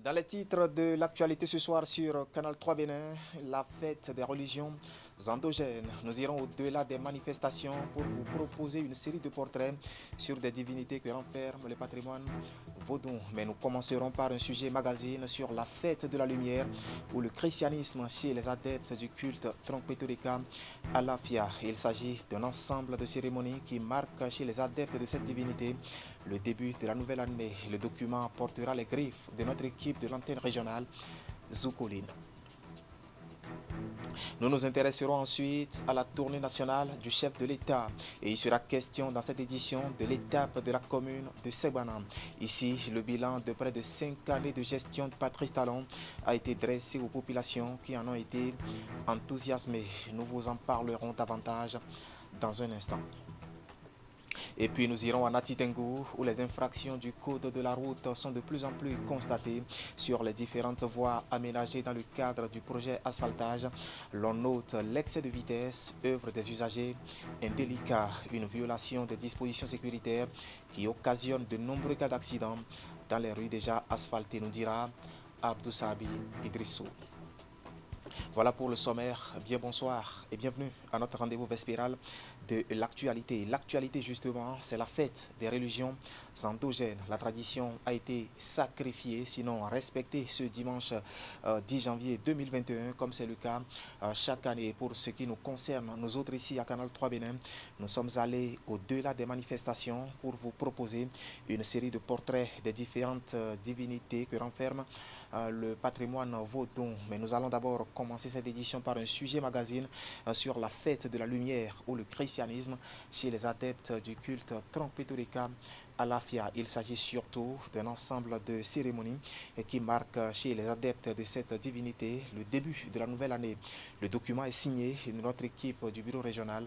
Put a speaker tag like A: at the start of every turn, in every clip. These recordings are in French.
A: Dans les titres de l'actualité ce soir sur Canal 3 Bénin, la fête des religions endogènes. Nous irons au-delà des manifestations pour vous proposer une série de portraits sur des divinités que renferme le patrimoine vaudou. Mais nous commencerons par un sujet magazine sur la fête de la lumière ou le christianisme chez les adeptes du culte Trompetodeka Alafia. Il s'agit d'un ensemble de cérémonies qui marquent chez les adeptes de cette divinité le début de la nouvelle année. Le document portera les griffes de notre équipe de l'antenne régionale Zoukoline. Nous nous intéresserons ensuite à la tournée nationale du chef de l'État et il sera question dans cette édition de l'étape de la commune de Segbana. Ici, le bilan de près de 5 années de gestion de Patrice Talon a été dressé aux populations qui en ont été enthousiasmées. Nous vous en parlerons davantage dans un instant. Et puis nous irons à Natitengu où les infractions du code de la route sont de plus en plus constatées sur les différentes voies aménagées dans le cadre du projet asphaltage. L'on note l'excès de vitesse, œuvre des usagers, indélicat, une violation des dispositions sécuritaires qui occasionne de nombreux cas d'accidents dans les rues déjà asphaltées, nous dira Abdou Sabi Idrissou. Voilà pour le sommaire. Bien bonsoir et bienvenue à notre rendez-vous vespéral de l'actualité. L'actualité justement, c'est la fête des religions endogènes. La tradition a été sacrifiée, sinon respectée ce dimanche 10 janvier 2021, comme c'est le cas chaque année. Pour ce qui nous concerne, nous autres ici à Canal 3 Bénin, nous sommes allés au-delà des manifestations pour vous proposer une série de portraits des différentes divinités que renferme le patrimoine vaudou. Mais nous allons d'abord commencer cette édition par un sujet magazine sur la fête de la lumière ou le christianisme chez les adeptes du culte Trompetodeka Alafia. Il s'agit surtout d'un ensemble de cérémonies qui marquent chez les adeptes de cette divinité le début de la nouvelle année. Le document est signé de notre équipe du bureau régional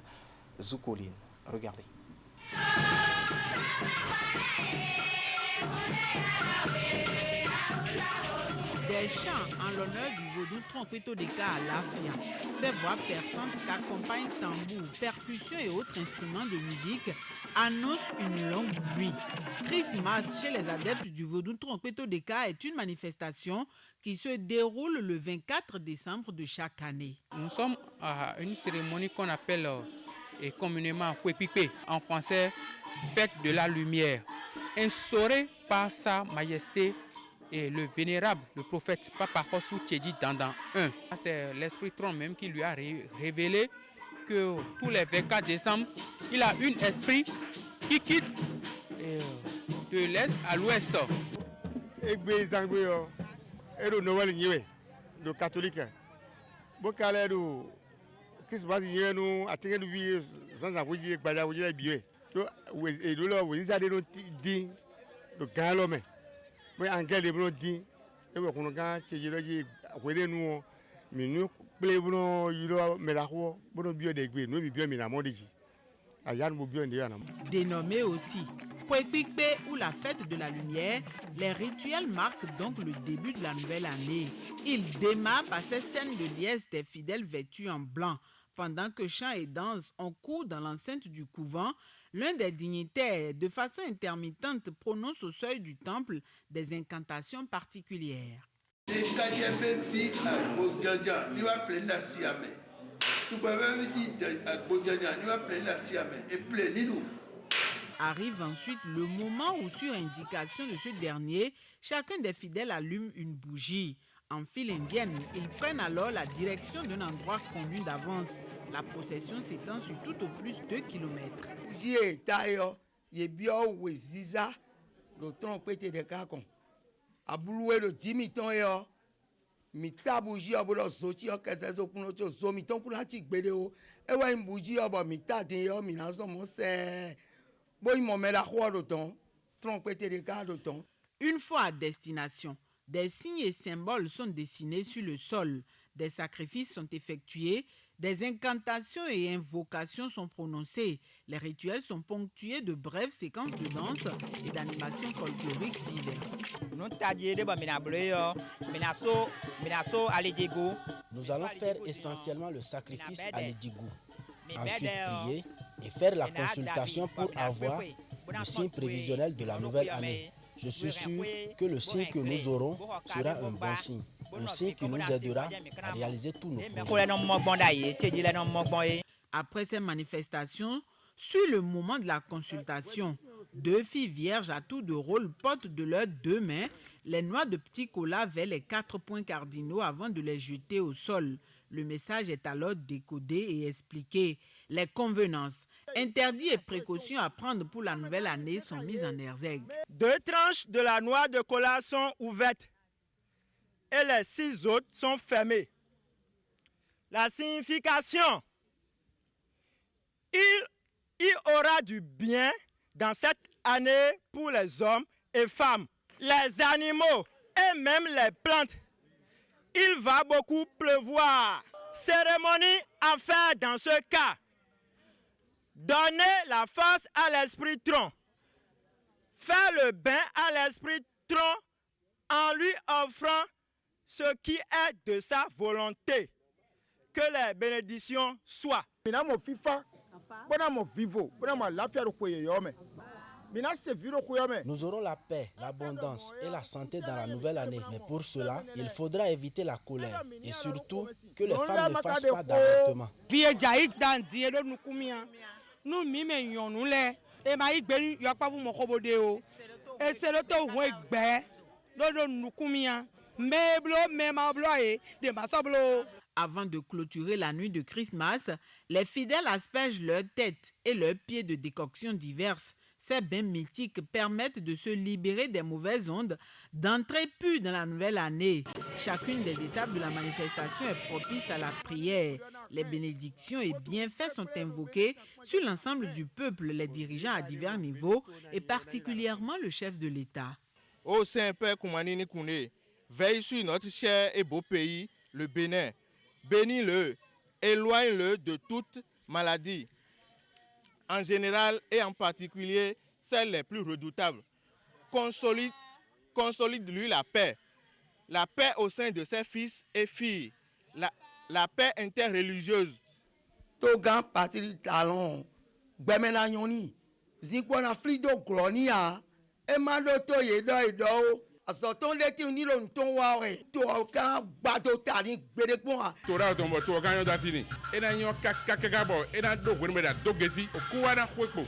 A: Zoukoline. Regardez.
B: Des chants en l'honneur du vaudou Trompetodeka Alafia. Ces voix perçantes qu'accompagnent tambours, percussions et autres instruments de musique annoncent une longue nuit. Christmas chez les adeptes du vaudou Trompetodeka est une manifestation qui se déroule le 24 décembre de chaque année.
C: Nous sommes à une cérémonie qu'on appelle communément Kwepipe, en français fête de la lumière, instaurée par Sa Majesté et le vénérable, le prophète Papa Khossou Tchédi Dandan I. C'est l'esprit trône même qui lui a révélé que tous les 24 décembre, il a un esprit qui quitte de l'est à l'ouest.
D: Le catholique. Qu'est-ce
B: Dénommé aussi Kwekpikpe ou la fête de la lumière, les rituels marquent donc le début de la nouvelle année. Il démarre par ces scènes de liesse des fidèles vêtus en blanc. Pendant que chants et danses ont cours dans l'enceinte du couvent, l'un des dignitaires, de façon intermittente, prononce au seuil du temple des incantations particulières. Arrive ensuite le moment où, sur indication de ce dernier, chacun des fidèles allume une bougie. En file indienne, ils prennent alors la direction d'un endroit connu d'avance. La procession s'étend sur tout au plus 2 kilomètres. Une fois à destination, des signes et symboles sont dessinés sur le sol, des sacrifices sont effectués, des incantations et invocations sont prononcées. Les rituels sont ponctués de brèves séquences de danse et d'animations folkloriques diverses.
E: Nous allons faire essentiellement le sacrifice à l'Edigou, ensuite prier et faire la consultation pour avoir le signe prévisionnel de la nouvelle année. Je suis sûr que le signe que nous aurons sera un bon signe qui nous aidera à réaliser tous nos projets.
B: Après ces manifestations, sur le moment de la consultation, 2 filles vierges à tour de rôle portent de leurs 2 mains les noix de petits colas vers les 4 points cardinaux avant de les jeter au sol. Le message est alors décodé et expliqué. Les convenances, interdits et précautions à prendre pour la nouvelle année sont mises en exergue.
D: 2 tranches de la noix de cola sont ouvertes et les 6 autres sont fermées. La signification, il y aura du bien dans cette année pour les hommes et femmes, les animaux et même les plantes. Il va beaucoup pleuvoir. Cérémonie à faire dans ce cas. Donner la force à l'esprit tronc. Faire le bain à l'esprit tronc en lui offrant ce qui est de sa volonté. Que les bénédictions soient.
E: Nous aurons la paix, l'abondance et la santé dans la nouvelle année. Mais pour cela, il faudra éviter la colère et surtout que les femmes ne fassent pas d'avortement.
B: Avant de clôturer la nuit de Christmas, les fidèles aspergent leurs têtes et leurs pieds de décoctions diverses. Ces bains mythiques permettent de se libérer des mauvaises ondes, d'entrer pur dans la nouvelle année. Chacune des étapes de la manifestation est propice à la prière. Les bénédictions et bienfaits sont invoqués sur l'ensemble du peuple, les dirigeants à divers niveaux et particulièrement le chef de l'État.
F: Ô Saint-Père Koumanini Kouné, veille sur notre cher et beau pays, le Bénin. Bénis-le, éloigne-le de toute maladie, en général et en particulier celles les plus redoutables. Consolide-lui la paix au sein de ses fils et filles, la paix interreligieuse.
G: Togan parti talon, Bemena Yoni, Zikwana Flido Glonia, Emado Toyedo Edo. Asoton leti ni lo nton wa re to kan gba to ta ni gbede pon a
H: to ra to mo to kan yo da fini e na yon ka bo e na do gbe da do gesi o ku wa na kwepo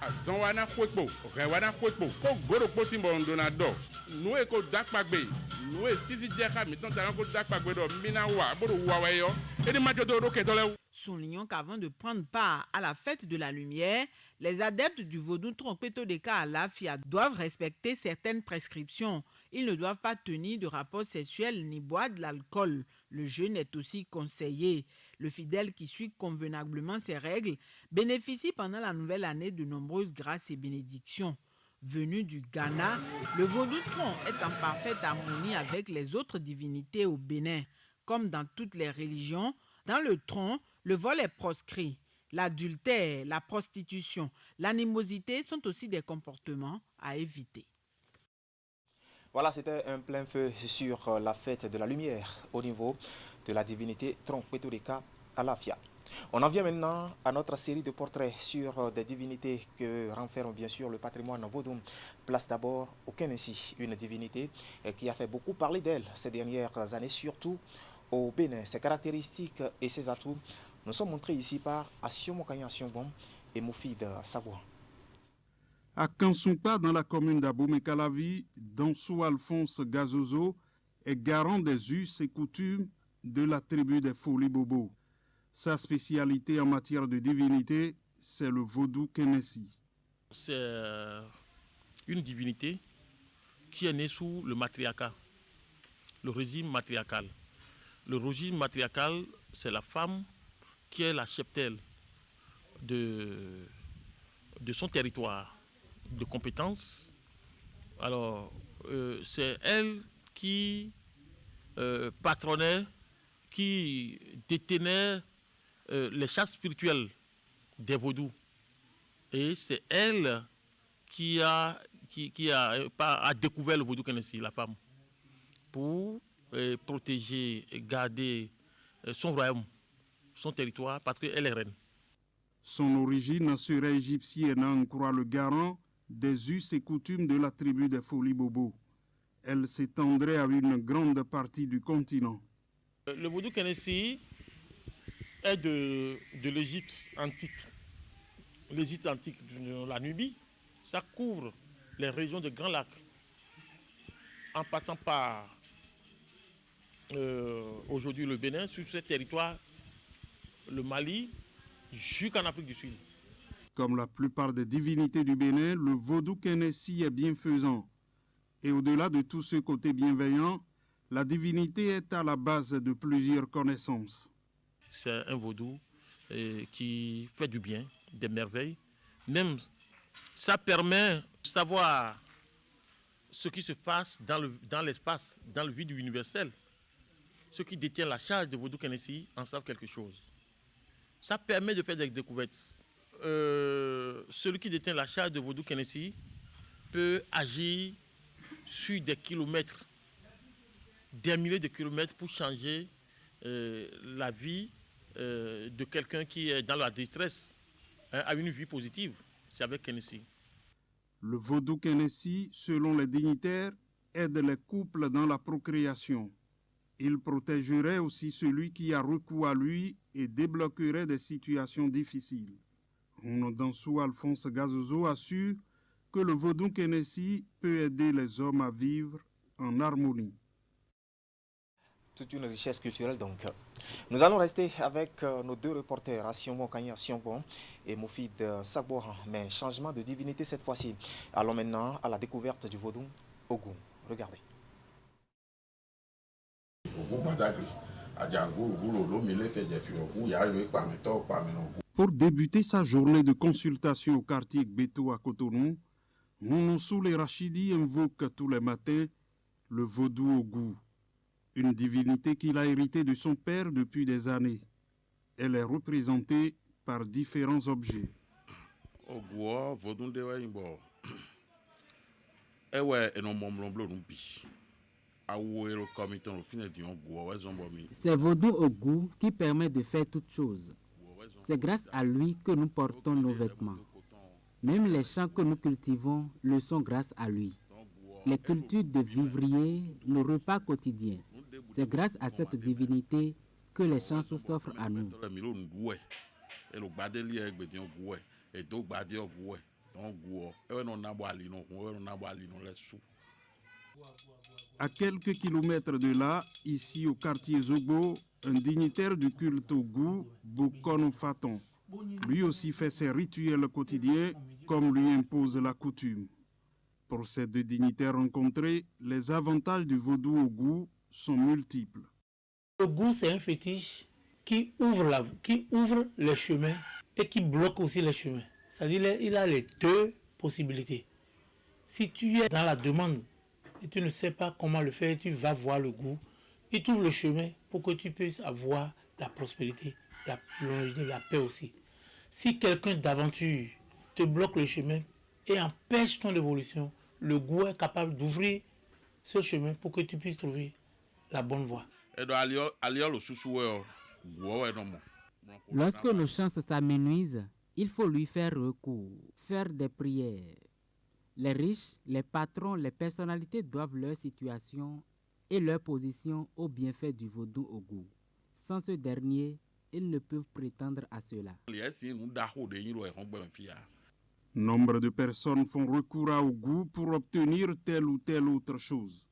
H: azon wa na kwepo o re wa na kwepo ko gboro po ti mo ndo na do nu e ko dakpagbe nu e sisi je ka mi ton ta ko dakpagbe do mi na wa boro wa wa yo e ni ma jo do ke to le.
B: Soulignons qu'avant de prendre part à la fête de la lumière, les adeptes du vaudou Trompetodeka à l'Afia doivent respecter certaines prescriptions. Ils ne doivent pas tenir de rapports sexuels ni boire de l'alcool. Le jeûne est aussi conseillé. Le fidèle qui suit convenablement ces règles bénéficie pendant la nouvelle année de nombreuses grâces et bénédictions. Venu du Ghana, le vaudou Tron est en parfaite harmonie avec les autres divinités au Bénin. Comme dans toutes les religions, dans le Tron, le vol est proscrit. L'adultère, la prostitution, l'animosité sont aussi des comportements à éviter.
A: Voilà, c'était un plein feu sur la fête de la lumière au niveau de la divinité Trompetodeka à l'Afia. On en vient maintenant à notre série de portraits sur des divinités que renferme bien sûr le patrimoine vaudou. Place d'abord au Kenessi, une divinité qui a fait beaucoup parler d'elle ces dernières années, surtout au Bénin. Ses caractéristiques et ses atouts nous sont montrés ici par Assiomo Kanya Siongbon et Moufid Sabouan.
I: À Kansoupa, dans la commune d'Abomey-Calavi, Dansou Alphonse Gazozo est garant des us et coutumes de la tribu des Foli Bobo. Sa spécialité en matière de divinité, c'est le vaudou Kenessi.
J: C'est une divinité qui est née sous le matriarcat, le régime matriarcal. Le régime matriarcal, c'est la femme qui est la cheptelle de son territoire de compétences. Alors, c'est elle qui patronnait, qui détenait les chasses spirituelles des vaudous. Et c'est elle qui a découvert le vaudou Kenessi, la femme, pour protéger et garder son royaume, son territoire, parce qu'elle est reine.
I: Son origine serait égyptienne, en croit le garant des us et coutumes de la tribu des Foli Bobo. Elle s'étendrait à une grande partie du continent.
J: Le vaudou Kenessi est de l'Égypte antique. L'Égypte antique de la Nubie, ça couvre les régions de Grand Lac, en passant par aujourd'hui le Bénin, sur ce territoire, le Mali, jusqu'en Afrique du Sud.
I: Comme la plupart des divinités du Bénin, le vaudou Kenessi est bienfaisant. Et au-delà de tout ce côté bienveillant, la divinité est à la base de plusieurs connaissances.
J: C'est un vaudou qui fait du bien, des merveilles. Même ça permet de savoir ce qui se passe dans l'espace, dans le vide universel. Ceux qui détiennent la charge de vaudou Kenessi en savent quelque chose. Ça permet de faire des découvertes. Celui qui détient la charge de vaudou Kenessi peut agir sur des kilomètres, des milliers de kilomètres pour changer la vie de quelqu'un qui est dans la détresse à une vie positive. C'est avec Kenessi.
I: Le vaudou Kenessi, selon les dignitaires, aide les couples dans la procréation. Il protégerait aussi celui qui a recours à lui et débloquerait des situations difficiles. Dansou Alphonse Gazozo assure que le vaudou Kenessi peut aider les hommes à vivre en harmonie.
A: Toute une richesse culturelle donc. Nous allons rester avec nos deux reporters, Asiongo Kanye Asiongo et Moufid Sagbohan, mais changement de divinité cette fois-ci. Allons maintenant à la découverte du vaudou Ogou. Regardez.
I: Pour débuter sa journée de consultation au quartier Gbeto à Cotonou, Mounoussoul Rachidi invoque tous les matins le vaudou Ogou, une divinité qu'il a héritée de son père depuis des années. Elle est représentée par différents objets.
K: C'est vaudou Ogou qui permet de faire toutes choses. C'est grâce à lui que nous portons nos vêtements. Même les champs que nous cultivons le sont grâce à lui. Les cultures de vivriers, nos repas quotidiens. C'est grâce à cette divinité que les chances s'offrent à nous.
I: À quelques kilomètres de là, ici au quartier Zogo, un dignitaire du culte Ogou, Bokon Faton, lui aussi fait ses rituels quotidiens comme lui impose la coutume. Pour ces deux dignitaires rencontrés, les avantages du vaudou Ogou sont multiples.
L: Ogou, c'est un fétiche qui ouvre les chemins et qui bloque aussi les chemins. C'est-à-dire il a les deux possibilités. Si tu es dans la demande et tu ne sais pas comment le faire, tu vas voir le goût. Il t'ouvre le chemin pour que tu puisses avoir la prospérité, la longévité, la paix aussi. Si quelqu'un d'aventure te bloque le chemin et empêche ton évolution, le goût est capable d'ouvrir ce chemin pour que tu puisses trouver la bonne voie.
K: Lorsque nos chances s'amenuisent, il faut lui faire recours, faire des prières. Les riches, les patrons, les personnalités doivent leur situation et leur position au bienfait du vaudou Ogou. Sans ce dernier, ils ne peuvent prétendre à cela.
I: Nombre de personnes font recours à Ogou pour obtenir telle ou telle autre chose.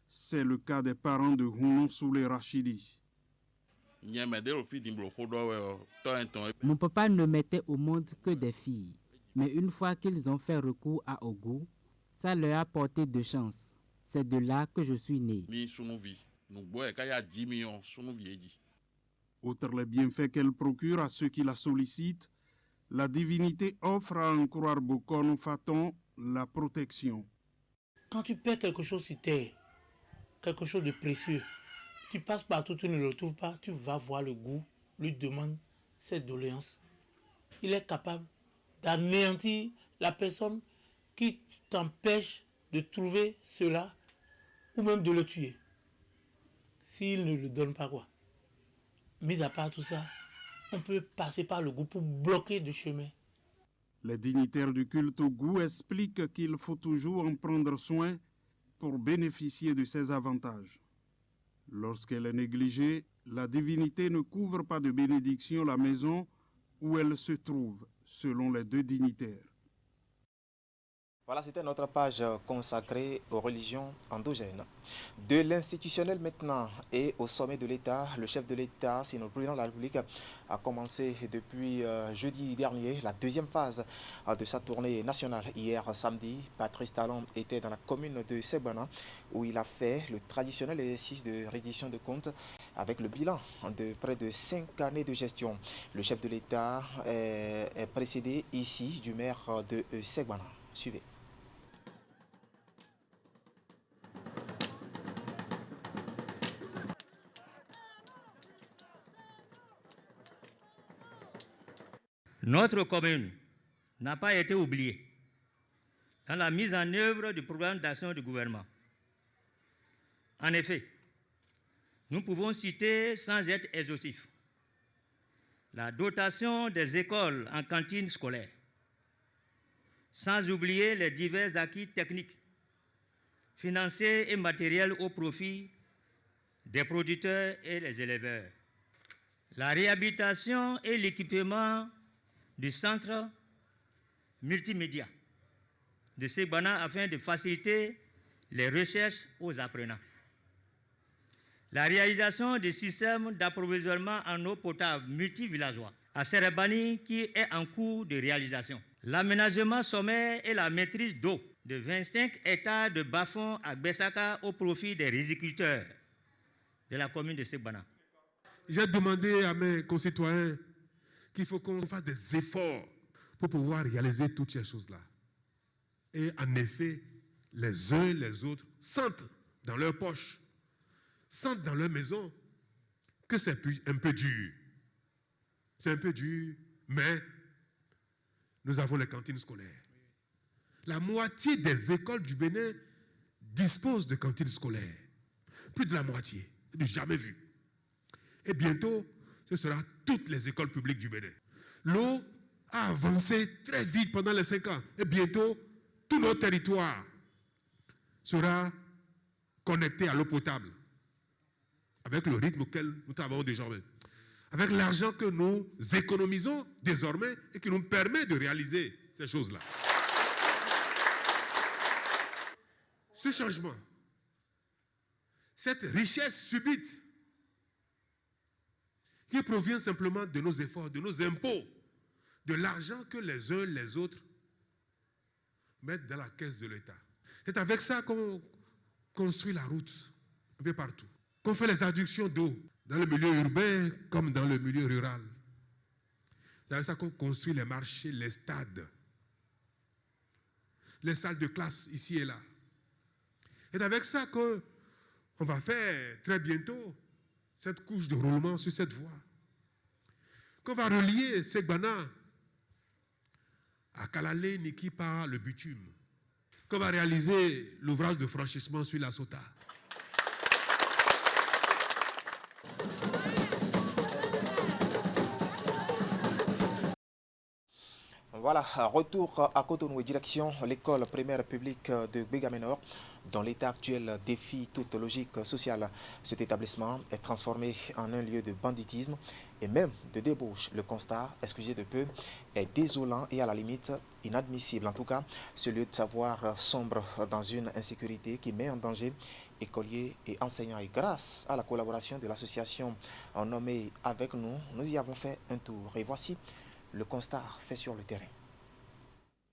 I: C'est le cas des parents de Mounoussoul Rachidi.
K: Mon papa ne mettait au monde que des filles. Mais une fois qu'ils ont fait recours à Ogou, ça leur a porté de chance. C'est de là que je suis né.
I: Outre les bienfaits qu'elle procure à ceux qui la sollicitent, la divinité offre à en croire Bokon Faton la protection.
L: Quand tu perds quelque chose sur terre, quelque chose de précieux, tu passes partout, tu ne le retrouves pas, tu vas voir le goût, lui demande ses doléances. Il est capable d'anéantir la personne qui t'empêche de trouver cela ou même de le tuer. S'il ne le donne pas quoi. Mis à part tout ça, on peut passer par le goût pour bloquer du chemin.
I: Les dignitaires du culte au goût expliquent qu'il faut toujours en prendre soin pour bénéficier de ses avantages. Lorsqu'elle est négligée, la divinité ne couvre pas de bénédiction la maison où elle se trouve, selon les deux dignitaires.
A: Voilà, c'était notre page consacrée aux religions endogènes. De l'institutionnel maintenant et au sommet de l'État, le chef de l'État, c'est notre président de la République, a commencé depuis jeudi dernier la deuxième phase de sa tournée nationale. Hier samedi, Patrice Talon était dans la commune de Segbana où il a fait le traditionnel exercice de reddition de comptes avec le bilan de près de 5 années de gestion. Le chef de l'État est précédé ici du maire de Segbana. Suivez.
M: Notre commune n'a pas été oubliée dans la mise en œuvre du programme d'action du gouvernement. En effet, nous pouvons citer, sans être exhaustifs, la dotation des écoles en cantine scolaire, sans oublier les divers acquis techniques, financiers et matériels au profit des producteurs et des éleveurs. La réhabilitation et l'équipement du centre multimédia de Segbana afin de faciliter les recherches aux apprenants. La réalisation du système d'approvisionnement en eau potable multivillageois à Serebani qui est en cours de réalisation. L'aménagement sommaire et la maîtrise d'eau de 25 hectares de bas-fonds à Bessaka au profit des riziculteurs de la commune de Segbana.
N: J'ai demandé à mes concitoyens qu'il faut qu'on fasse des efforts pour pouvoir réaliser toutes ces choses-là. Et en effet, les uns et les autres sentent dans leur poche, sentent dans leur maison que c'est un peu dur. C'est un peu dur, mais nous avons les cantines scolaires. La moitié des écoles du Bénin disposent de cantines scolaires. Plus de la moitié. Je n'ai jamais vu. Et bientôt, ce sera toutes les écoles publiques du Bénin. L'eau a avancé très vite pendant les 5 ans. Et bientôt, tout notre territoire sera connecté à l'eau potable. Avec le rythme auquel nous travaillons désormais. Avec l'argent que nous économisons désormais et qui nous permet de réaliser ces choses-là. Ce changement, cette richesse subite, qui provient simplement de nos efforts, de nos impôts, de l'argent que les uns et les autres mettent dans la caisse de l'État. C'est avec ça qu'on construit la route, un peu partout. Qu'on fait les adductions d'eau, dans le milieu urbain comme dans le milieu rural. C'est avec ça qu'on construit les marchés, les stades, les salles de classe ici et là. C'est avec ça qu'on va faire très bientôt cette couche de roulement sur cette voie. Qu'on va relier Segbana à Kalalé Niki par le bitume. Qu'on va réaliser l'ouvrage de franchissement sur la Sota.
A: Voilà, retour à Cotonou et direction l'école primaire publique de Bégaménor, dont l'état actuel défie toute logique sociale. Cet établissement est transformé en un lieu de banditisme et même de débauche. Le constat, excusez de peu, est désolant et à la limite inadmissible. En tout cas, ce lieu de savoir sombre dans une insécurité qui met en danger écoliers et enseignants. Et grâce à la collaboration de l'association nommée Avec nous, nous y avons fait un tour. Et voici le constat fait sur le terrain.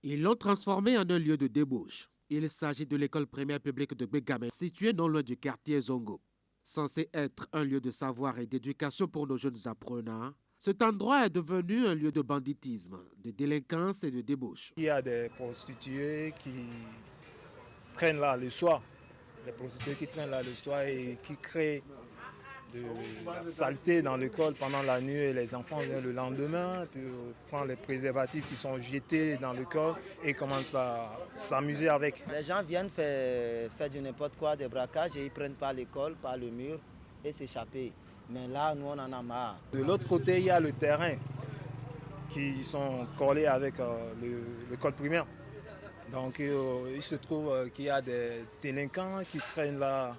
O: Ils l'ont transformé en un lieu de débauche. Il s'agit de l'école primaire publique de Bégamé, située non loin du quartier Zongo. Censé être un lieu de savoir et d'éducation pour nos jeunes apprenants, cet endroit est devenu un lieu de banditisme, de délinquance et de débauche.
D: Il y a des prostituées qui traînent là le soir. Les prostituées qui traînent là le soir et qui créent de la saleté dans l'école pendant la nuit et les enfants viennent le lendemain, puis prendre les préservatifs qui sont jetés dans l'école et commencent à s'amuser avec.
P: Les gens viennent faire du n'importe quoi, des braquages et ils prennent par l'école, par le mur et s'échapper. Mais là, nous on en a marre.
D: De l'autre côté, il y a le terrain
Q: qui sont collés avec l'école primaire. Donc il se trouve qu'il y a des délinquants qui traînent là,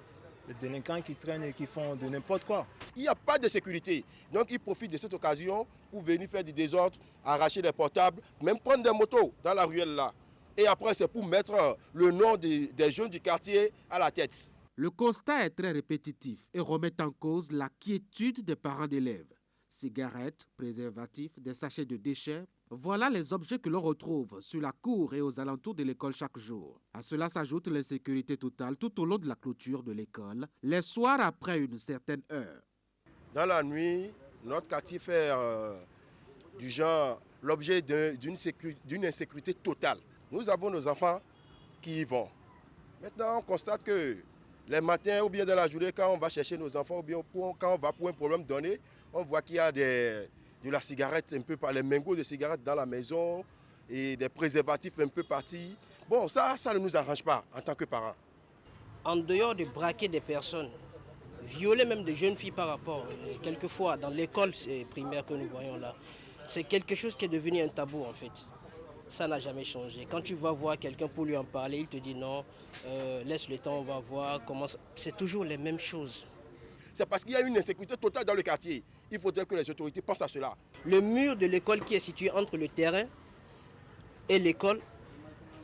Q: des délinquants qui traînent et qui font de n'importe quoi.
R: Il n'y a pas de sécurité. Donc ils profitent de cette occasion pour venir faire du désordre, arracher des portables, même prendre des motos dans la ruelle là. Et après c'est pour mettre le nom des jeunes du quartier à la tête.
O: Le constat est très répétitif et remet en cause la quiétude des parents d'élèves. Cigarettes, préservatifs, des sachets de déchets, voilà les objets que l'on retrouve sur la cour et aux alentours de l'école chaque jour. À cela s'ajoute l'insécurité totale tout au long de la clôture de l'école, les soirs après une certaine heure.
R: Dans la nuit, notre quartier fait du genre l'objet d'une insécurité totale. Nous avons nos enfants qui y vont. Maintenant, on constate que les matins ou bien dans la journée, quand on va chercher nos enfants ou bien quand on va pour un problème donné, on voit qu'il y a de la cigarette un peu, les mégots de cigarettes dans la maison et des préservatifs un peu partis. Bon, ça ne nous arrange pas en tant que parents.
S: En dehors de braquer des personnes, violer même des jeunes filles par rapport, quelquefois dans l'école primaire que nous voyons là, c'est quelque chose qui est devenu un tabou en fait. Ça n'a jamais changé. Quand tu vas voir quelqu'un pour lui en parler, il te dit non, laisse le temps, on va voir comment ça... C'est toujours les mêmes choses.
R: C'est parce qu'il y a une insécurité totale dans le quartier. Il faudrait que les autorités pensent à cela.
S: Le mur de l'école qui est situé entre le terrain et l'école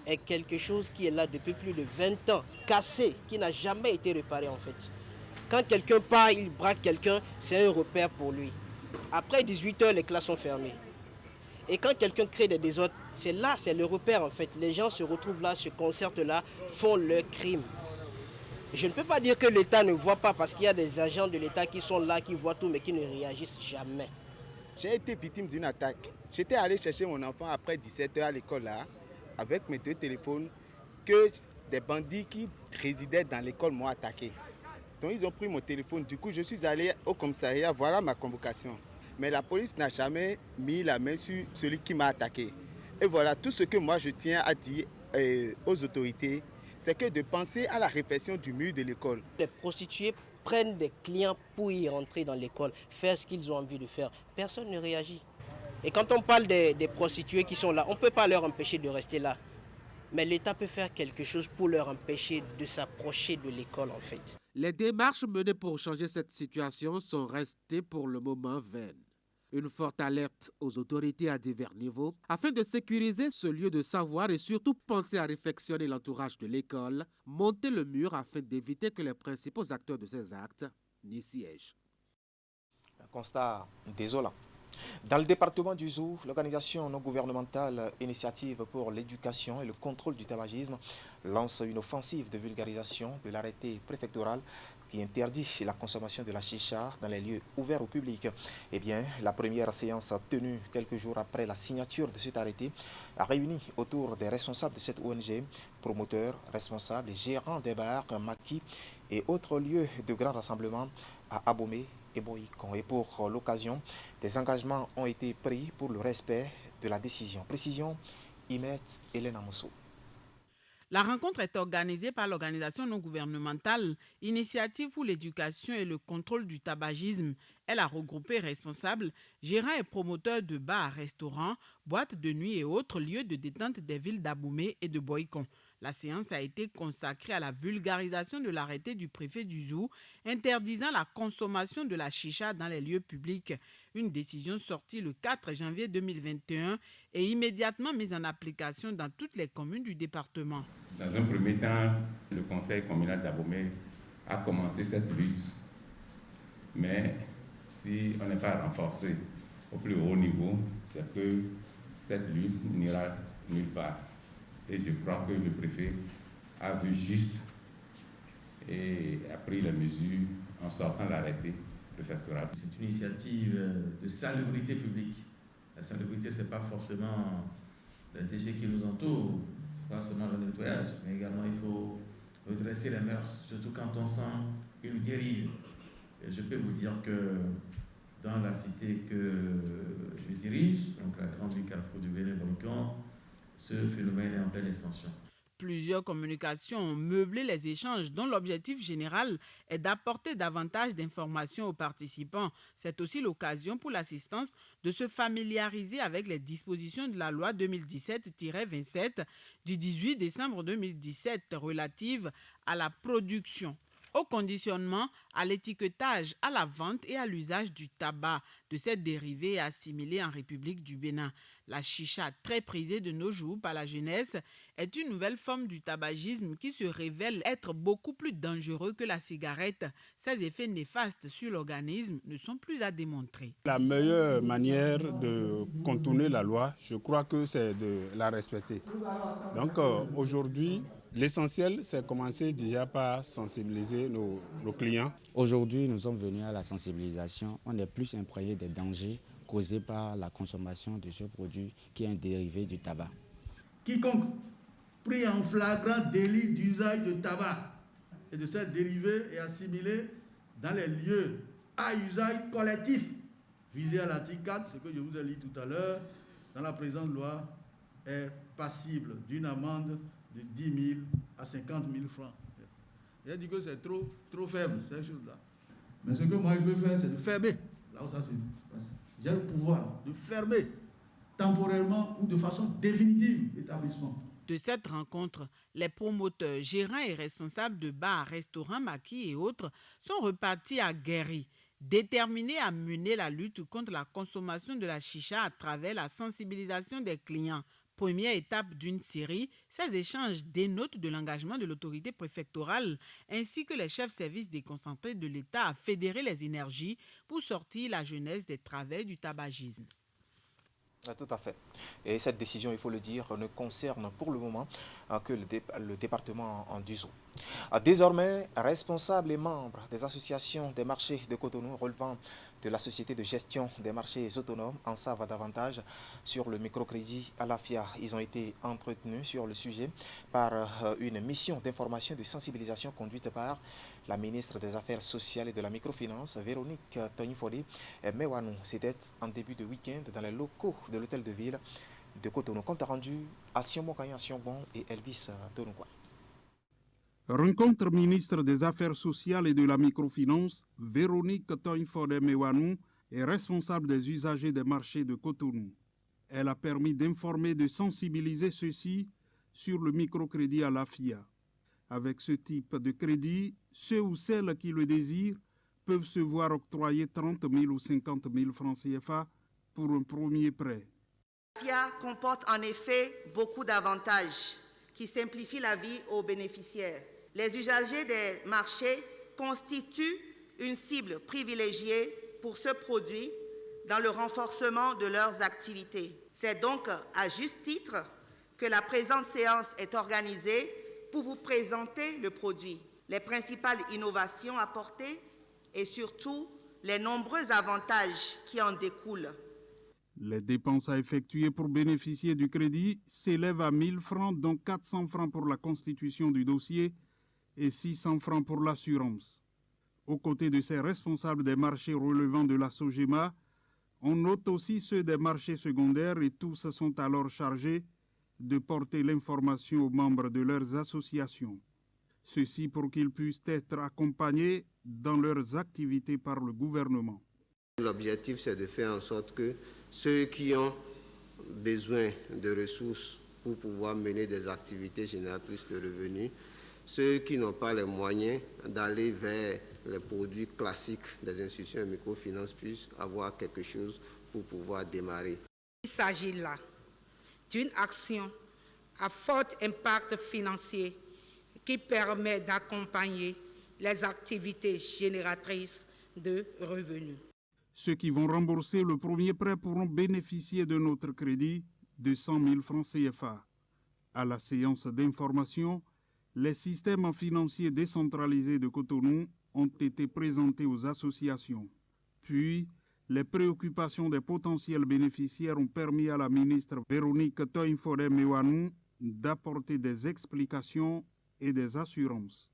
S: est quelque chose qui est là depuis plus de 20 ans, cassé, qui n'a jamais été réparé en fait. Quand quelqu'un part, il braque quelqu'un, c'est un repère pour lui. Après 18h, les classes sont fermées. Et quand quelqu'un crée des désordres, c'est là, c'est le repère en fait. Les gens se retrouvent là, se concertent là, font leur crime. Je ne peux pas dire que l'État ne voit pas parce qu'il y a des agents de l'État qui sont là, qui voient tout mais qui ne réagissent jamais.
T: J'ai été victime d'une attaque. J'étais allé chercher mon enfant après 17h à l'école là, avec mes 2 téléphones, que des bandits qui résidaient dans l'école m'ont attaqué. Donc ils ont pris mon téléphone. Du coup, je suis allé au commissariat, voilà ma convocation. Mais la police n'a jamais mis la main sur celui qui m'a attaqué. Et voilà, tout ce que moi je tiens à dire aux autorités, c'est que de penser à la répression du mur de l'école.
S: Les prostituées prennent des clients pour y rentrer dans l'école, faire ce qu'ils ont envie de faire. Personne ne réagit. Et quand on parle des prostituées qui sont là, on ne peut pas leur empêcher de rester là. Mais l'État peut faire quelque chose pour leur empêcher de s'approcher de l'école en fait.
O: Les démarches menées pour changer cette situation sont restées pour le moment vaines. Une forte alerte aux autorités à divers niveaux afin de sécuriser ce lieu de savoir et surtout penser à réfectionner l'entourage de l'école, monter le mur afin d'éviter que les principaux acteurs de ces actes n'y siègent.
A: Un constat désolant. Dans le département du Zou, l'organisation non gouvernementale Initiative pour l'éducation et le contrôle du tabagisme lance une offensive de vulgarisation de l'arrêté préfectoral qui interdit la consommation de la chicha dans les lieux ouverts au public. Eh bien, la première séance tenue quelques jours après la signature de cet arrêté a réuni autour des responsables de cette ONG, promoteurs, responsables et gérants des bars, maquis et autres lieux de grand rassemblement à Abomey et Boïkon. Et pour l'occasion, des engagements ont été pris pour le respect de la décision. Précision, Imet Elena Moussou.
B: La rencontre est organisée par l'organisation non gouvernementale Initiative pour l'éducation et le contrôle du tabagisme. Elle a regroupé responsables, gérants et promoteurs de bars, restaurants, boîtes de nuit et autres lieux de détente des villes d'Abomey et de Boïkon. La séance a été consacrée à la vulgarisation de l'arrêté du préfet du Zou interdisant la consommation de la chicha dans les lieux publics. Une décision sortie le 4 janvier 2021 et immédiatement mise en application dans toutes les communes du département.
H: Dans un premier temps, le conseil communal d'Abomey a commencé cette lutte. Mais si on n'est pas renforcé au plus haut niveau, c'est que cette lutte n'ira nulle part. Et je crois que le préfet a vu juste et a pris les mesures en sortant l'arrêté préfectoral.
U: C'est une initiative de salubrité publique. La salubrité, ce n'est pas forcément les déchets qui nous entourent, pas seulement le nettoyage, mais également il faut redresser les mœurs, surtout quand on sent une dérive. Et je peux vous dire que dans la cité que je dirige, donc la grande ville Carrefour du Bénin-Boïkon, ce phénomène est en pleine extension.
B: Plusieurs communications ont meublé les échanges dont l'objectif général est d'apporter davantage d'informations aux participants. C'est aussi l'occasion pour l'assistance de se familiariser avec les dispositions de la loi 2017-27 du 18 décembre 2017 relative à la production, au conditionnement, à l'étiquetage, à la vente et à l'usage du tabac, de cette dérivée assimilée en République du Bénin. La chicha, très prisée de nos jours par la jeunesse, est une nouvelle forme du tabagisme qui se révèle être beaucoup plus dangereux que la cigarette. Ses effets néfastes sur l'organisme ne sont plus à démontrer.
C: La meilleure manière de contourner la loi, je crois que c'est de la respecter. Donc aujourd'hui, l'essentiel, c'est commencer déjà par sensibiliser nos clients.
V: Aujourd'hui, nous sommes venus à la sensibilisation. On est plus imprégné des dangers causés par la consommation de ce produit qui est un dérivé du tabac.
W: Quiconque pris en flagrant délit d'usage de tabac et de cette dérivée est assimilé dans les lieux à usage collectif visé à l'article 4, ce que je vous ai lu tout à l'heure, dans la présente loi, est passible d'une amende de 10 000 à 50 000 francs. Il a dit que c'est trop faible, ces choses-là. Mais ce que moi je peux faire, c'est de fermer. Là où ça se passe. J'ai le pouvoir de fermer temporairement ou de façon définitive l'établissement.
B: De cette rencontre, les promoteurs, gérants et responsables de bars, restaurants, maquis et autres sont repartis aguerris, déterminés à mener la lutte contre la consommation de la chicha à travers la sensibilisation des clients. Première étape d'une série, ces échanges dénotent de l'engagement de l'autorité préfectorale ainsi que les chefs services déconcentrés de l'État à fédérer les énergies pour sortir la jeunesse des travers du tabagisme.
A: Tout à fait. Et cette décision, il faut le dire, ne concerne pour le moment que le département d'Uzo. Désormais, responsables et membres des associations des marchés de Cotonou relevant de la Société de gestion des marchés autonomes en savent davantage sur le microcrédit à l'AFIA. Ils ont été entretenus sur le sujet par une mission d'information et de sensibilisation conduite par la ministre des Affaires sociales et de la microfinance, Véronique Tonifoli Mewanou. C'était en début de week-end dans les locaux de l'hôtel de ville de Cotonou. Compte rendu à Sionmo Kanya Siongbon et Elvis Tonoukoua.
I: Rencontre ministre des Affaires sociales et de la microfinance, Véronique Tonifoli Mewanou est responsable des usagers des marchés de Cotonou. Elle a permis d'informer et de sensibiliser ceux-ci sur le microcrédit à l'AFIA. Avec ce type de crédit, ceux ou celles qui le désirent peuvent se voir octroyer 30 000 ou 50 000 francs CFA pour un premier prêt.
X: L'AFIA comporte en effet beaucoup d'avantages qui simplifient la vie aux bénéficiaires. Les usagers des marchés constituent une cible privilégiée pour ce produit dans le renforcement de leurs activités. C'est donc à juste titre que la présente séance est organisée pour vous présenter le produit, les principales innovations apportées et surtout les nombreux avantages qui en découlent.
I: Les dépenses à effectuer pour bénéficier du crédit s'élèvent à 1 000 francs, dont 400 francs pour la constitution du dossier et 600 francs pour l'assurance. Aux côtés de ces responsables des marchés relevant de la SOGEMA, on note aussi ceux des marchés secondaires et tous sont alors chargés de porter l'information aux membres de leurs associations. Ceci pour qu'ils puissent être accompagnés dans leurs activités par le gouvernement.
Y: L'objectif, c'est de faire en sorte que ceux qui ont besoin de ressources pour pouvoir mener des activités génératrices de revenus, ceux qui n'ont pas les moyens d'aller vers les produits classiques des institutions de microfinance puissent avoir quelque chose pour pouvoir démarrer.
Z: Il s'agit là d'une action à fort impact financier qui permet d'accompagner les activités génératrices de revenus.
I: Ceux qui vont rembourser le premier prêt pourront bénéficier de notre crédit de 100 000 francs CFA. À la séance d'information, les systèmes financiers décentralisés de Cotonou ont été présentés aux associations. Puis, les préoccupations des potentiels bénéficiaires ont permis à la ministre Véronique Tonifoli Mewanou d'apporter des explications et des assurances.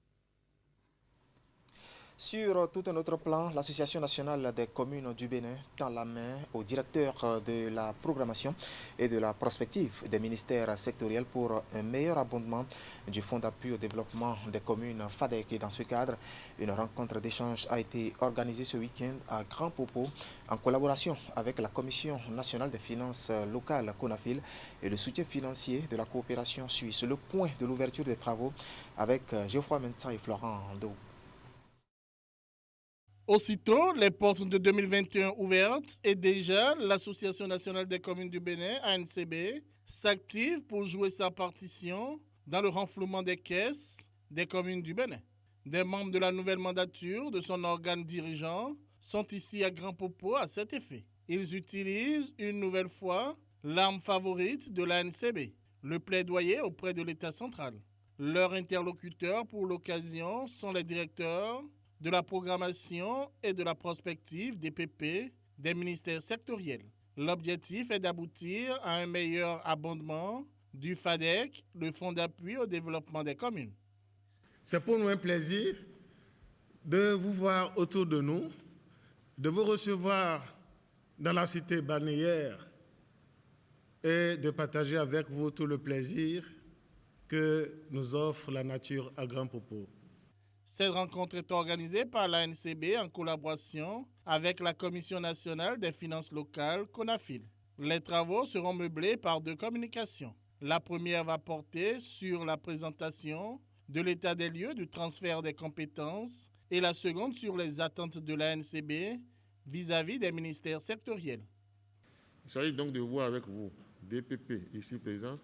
A: Sur tout un autre plan, l'Association nationale des communes du Bénin tend la main au directeur de la programmation et de la prospective des ministères sectoriels pour un meilleur abondement du Fonds d'appui au développement des communes FADEC. Et dans ce cadre, une rencontre d'échange a été organisée ce week-end à Grand Popo en collaboration avec la Commission nationale des finances locales CONAFIL et le soutien financier de la coopération suisse. Le point de l'ouverture des travaux avec Geoffroy Mentan et Florent Dou.
E: Aussitôt, les portes de 2021 ouvertes et déjà l'Association nationale des communes du Bénin, ANCB, s'active pour jouer sa partition dans le renflouement des caisses des communes du Bénin. Des membres de la nouvelle mandature de son organe dirigeant sont ici à Grand Popo à cet effet. Ils utilisent une nouvelle fois l'arme favorite de l'ANCB, le plaidoyer auprès de l'État central. Leurs interlocuteurs pour l'occasion sont les directeurs de la programmation et de la prospective des PP des ministères sectoriels. L'objectif est d'aboutir à un meilleur abondement du FADEC, le Fonds d'appui au développement des communes.
F: C'est pour nous un plaisir de vous voir autour de nous, de vous recevoir dans la cité balnéaire et de partager avec vous tout le plaisir que nous offre la nature à Grand Popo.
E: Cette rencontre est organisée par l'ANCB en collaboration avec la Commission nationale des finances locales, CONAFIL. Les travaux seront meublés par 2 communications. La première va porter sur la présentation de l'état des lieux du transfert des compétences et la seconde sur les attentes de l'ANCB vis-à-vis des ministères sectoriels.
G: Il s'agit donc de voir avec vous, DPP ici présents,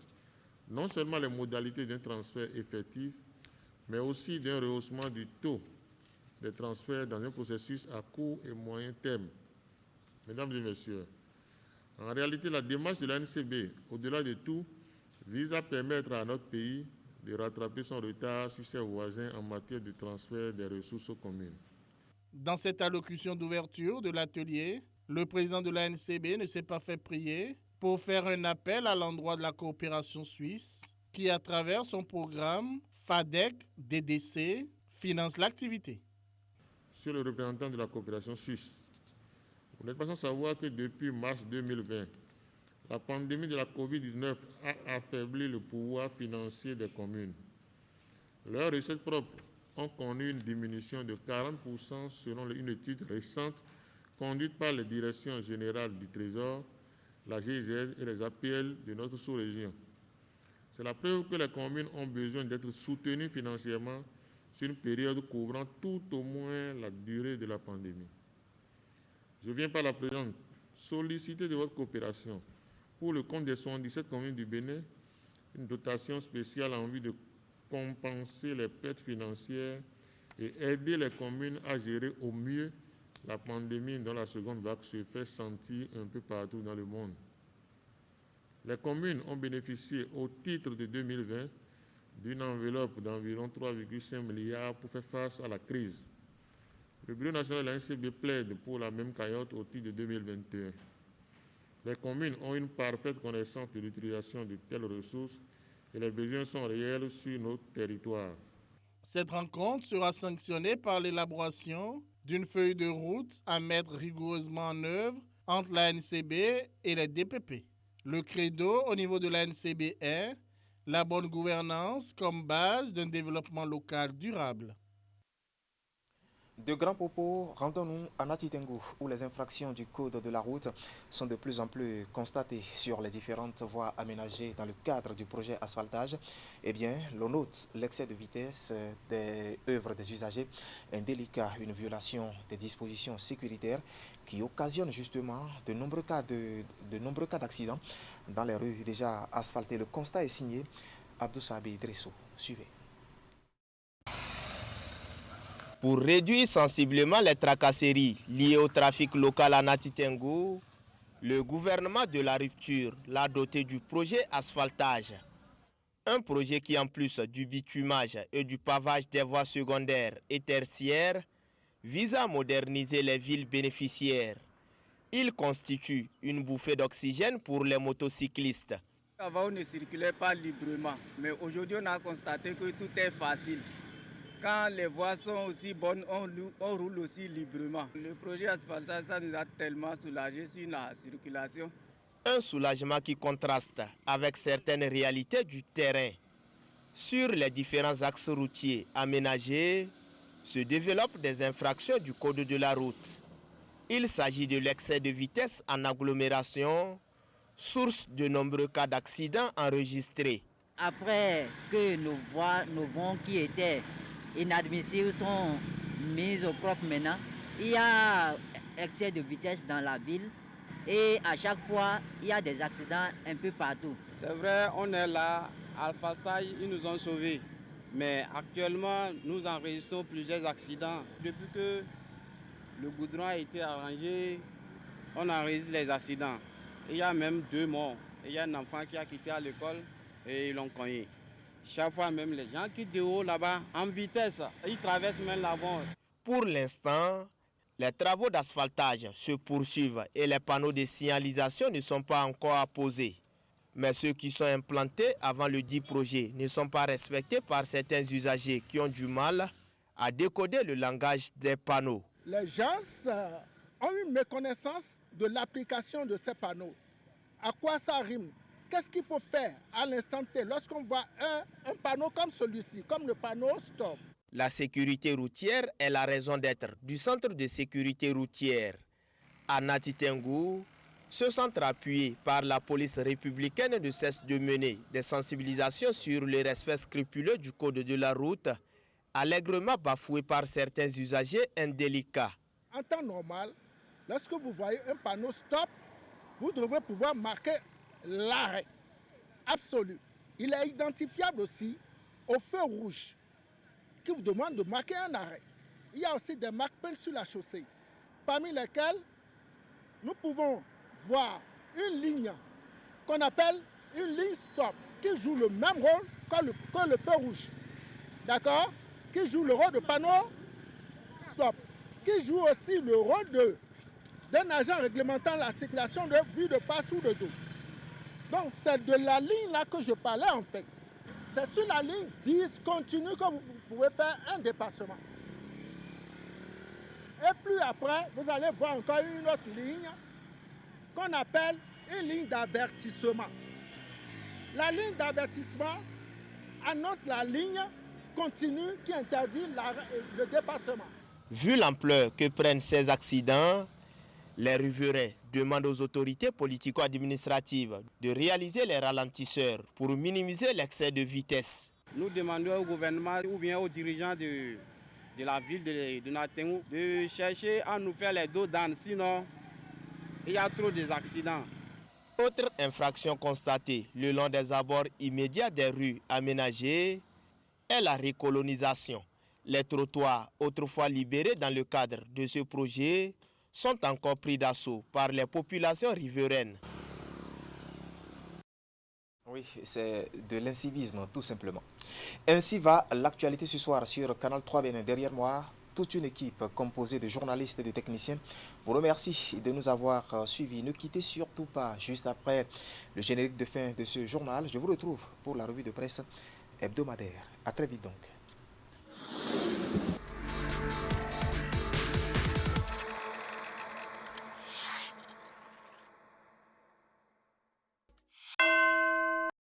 G: non seulement les modalités d'un transfert effectif, mais aussi d'un rehaussement du taux des transferts dans un processus à court et moyen terme. Mesdames et messieurs, en réalité, la démarche de l'ANCB, au-delà de tout, vise à permettre à notre pays de rattraper son retard sur ses voisins en matière de transfert des ressources aux communes.
E: Dans cette allocution d'ouverture de l'atelier, le président de l'ANCB ne s'est pas fait prier pour faire un appel à l'endroit de la coopération suisse qui, à travers son programme FADEC DDC, finance l'activité.
G: Sur le représentant de la coopération suisse, vous n'êtes pas sans savoir que depuis mars 2020, la pandémie de la COVID-19 a affaibli le pouvoir financier des communes. Leurs recettes propres ont connu une diminution de 40% selon une étude récente conduite par les directions générales du Trésor, la GIZ et les APL de notre sous-région. C'est la preuve que les communes ont besoin d'être soutenues financièrement sur une période couvrant tout au moins la durée de la pandémie. Je viens par la présente solliciter de votre coopération pour le compte des 77 communes du Bénin une dotation spéciale en vue de compenser les pertes financières et aider les communes à gérer au mieux la pandémie dont la seconde vague se fait sentir un peu partout dans le monde. Les communes ont bénéficié au titre de 2020 d'une enveloppe d'environ 3,5 milliards pour faire face à la crise. Le Bureau national de l'ANCB plaide pour la même cagnotte au titre de 2021. Les communes ont une parfaite connaissance de l'utilisation de telles ressources et les besoins sont réels sur nos territoires.
E: Cette rencontre sera sanctionnée par l'élaboration d'une feuille de route à mettre rigoureusement en œuvre entre l'ANCB et les DPP. Le credo au niveau de l'ANCB est la bonne gouvernance comme base d'un développement local durable.
A: De Grand Popo, rendons-nous à Natitengu, où les infractions du code de la route sont de plus en plus constatées sur les différentes voies aménagées dans le cadre du projet asphaltage. Eh bien, l'on note l'excès de vitesse des œuvres des usagers, un délicat, une violation des dispositions sécuritaires qui occasionne justement de nombreux cas d'accidents dans les rues déjà asphaltées. Le constat est signé Abdou Sabi Dressou. Suivez.
J: Pour réduire sensiblement les tracasseries liées au trafic local à Natitengu, le gouvernement de la rupture l'a doté du projet asphaltage. Un projet qui, en plus du bitumage et du pavage des voies secondaires et tertiaires, vise à moderniser les villes bénéficiaires. Il constitue une bouffée d'oxygène pour les motocyclistes.
K: Avant, on ne circulait pas librement, mais aujourd'hui, on a constaté que tout est facile.
D: Quand les voies sont aussi bonnes, on roule aussi librement. Le projet asphaltage, ça nous a tellement soulagé sur la circulation.
J: Un soulagement qui contraste avec certaines réalités du terrain. Sur les différents axes routiers aménagés, se développent des infractions du code de la route. Il s'agit de l'excès de vitesse en agglomération, source de nombreux cas d'accidents enregistrés.
K: Après que nos voies qui étaient inadmissibles sont mises au propre maintenant, il y a excès de vitesse dans la ville et à chaque fois, il y a des accidents un peu partout.
D: C'est vrai, on est là, Alpha-Stage, ils nous ont sauvés. Mais actuellement, nous enregistrons plusieurs accidents. Depuis que le goudron a été arrangé, on enregistre les accidents. Il y a même 2 morts. Il y a un enfant qui a quitté à l'école et ils l'ont cogné. Chaque fois, même les gens qui déroulent là-bas en vitesse, ils traversent même la voie.
J: Pour l'instant, les travaux d'asphaltage se poursuivent et les panneaux de signalisation ne sont pas encore apposés. Mais ceux qui sont implantés avant le dit projet ne sont pas respectés par certains usagers qui ont du mal à décoder le langage des panneaux.
L: Les gens ont une méconnaissance de l'application de ces panneaux. À quoi ça rime? Qu'est-ce qu'il faut faire à l'instant T lorsqu'on voit un panneau comme celui-ci, comme le panneau stop?
J: La sécurité routière est la raison d'être du centre de sécurité routière. À Nati Tengu, ce centre appuyé par la police républicaine ne cesse de mener des sensibilisations sur le respect scrupuleux du code de la route, allègrement bafoué par certains usagers indélicats.
L: En temps normal, lorsque vous voyez un panneau stop, vous devrez pouvoir marquer l'arrêt absolu. Il est identifiable aussi au feu rouge qui vous demande de marquer un arrêt. Il y a aussi des marques peintes sur la chaussée, parmi lesquelles nous pouvons voir une ligne qu'on appelle une ligne stop qui joue le même rôle que le feu rouge. D'accord? Qui joue le rôle de panneau stop. Qui joue aussi le rôle d'un agent réglementant la circulation de vue de face ou de dos. Donc c'est de la ligne là que je parlais en fait. C'est sur la ligne 10 continue que vous pouvez faire un dépassement. Et plus après, vous allez voir encore une autre ligne qu'on appelle une ligne d'avertissement. La ligne d'avertissement annonce la ligne continue qui interdit le dépassement.
J: Vu l'ampleur que prennent ces accidents, les riverains demandent aux autorités politico-administratives de réaliser les ralentisseurs pour minimiser l'excès de vitesse.
D: Nous demandons au gouvernement ou bien aux dirigeants de la ville de Natengu de chercher à nous faire les dos d'âne, sinon il y a trop d'accidents.
J: Autre infraction constatée le long des abords immédiats des rues aménagées est la recolonisation. Les trottoirs autrefois libérés dans le cadre de ce projet sont encore pris d'assaut par les populations riveraines.
A: Oui, c'est de l'incivisme tout simplement. Ainsi va l'actualité ce soir sur Canal 3 Bénin. Derrière moi, toute une équipe composée de journalistes et de techniciens vous remercie de nous avoir suivis. Ne quittez surtout pas, juste après le générique de fin de ce journal, je vous retrouve pour la revue de presse hebdomadaire. À très vite donc.